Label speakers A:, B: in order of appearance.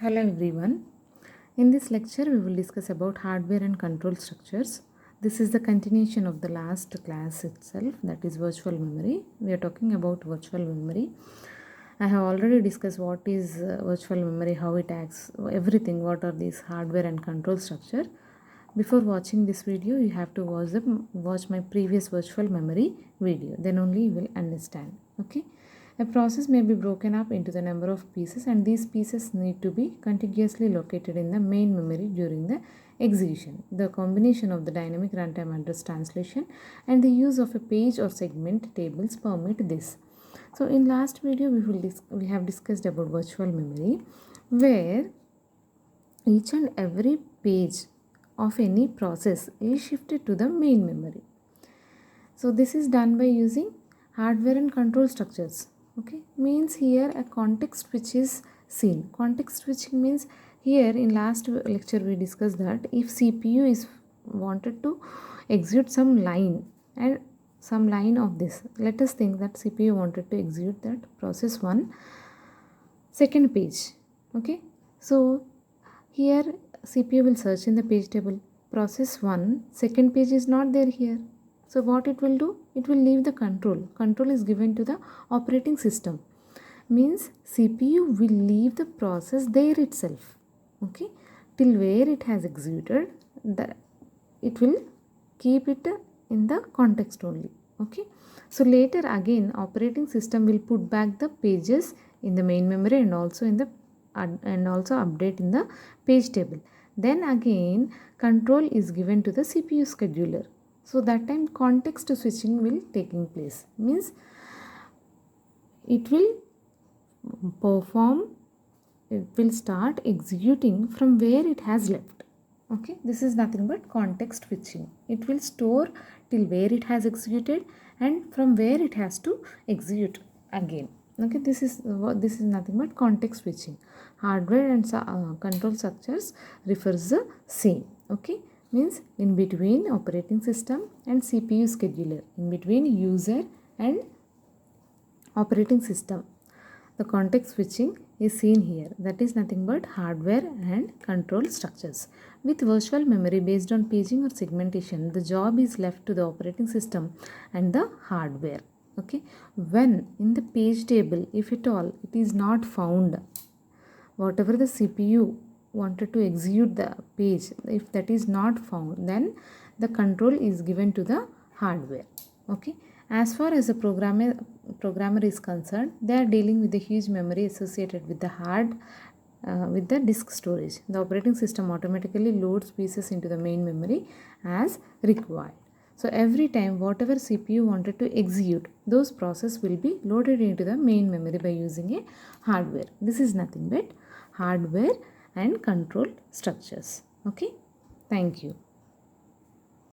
A: Hello everyone. In this lecture we will discuss about hardware and control structures. This is the continuation of the last class itself, that is virtual memory. We are talking about virtual memory. I have already discussed what is virtual memory, how it acts, everything, what are these hardware and control structure. Before watching this video you have to watch my previous virtual memory video, then only you will understand. Okay. A process may be broken up into the number of pieces, and these pieces need to be contiguously located in the main memory during the execution. The combination of the dynamic runtime address translation and the use of a page or segment tables permit this. So in last video we have discussed about virtual memory, where each and every page of any process is shifted to the main memory. So this is done by using hardware and control structures. Okay, means here a context switch is seen. Context switching means, here in last lecture we discussed that if CPU is wanted to execute some line of this, let us think that CPU wanted to execute that process 1 second page. Okay, so here CPU will search in the page table, process 1 second page is not there here. So what it will do? It will leave the control. Control is given to the operating system. Means CPU will leave the process there itself. Okay. Till where it has executed, it will keep it in the context only. Okay. So later again operating system will put back the pages in the main memory and also update in the page table. Then again control is given to the CPU scheduler. So that time context switching will taking place. Means it will start executing from where it has left. Okay, this is nothing but context switching. It will store till where it has executed and from where it has to execute again. Okay, this is nothing but context switching. Hardware and control structures refers the same. Okay, means in between operating system and CPU scheduler, in between user and operating system, the context switching is seen here. That is nothing but hardware and control structures. With virtual memory based on paging or segmentation, the job is left to the operating system and the hardware. Okay, when in the page table, if at all it is not found, whatever the CPU wanted to execute the page, if that is not found, then the control is given to the hardware. Okay, as far as the programmer is concerned, they are dealing with the huge memory associated with with the disk storage. The operating system automatically loads pieces into the main memory as required. So every time whatever CPU wanted to execute, those process will be loaded into the main memory by using a hardware. This is nothing but hardware and control structures. Okay, thank you.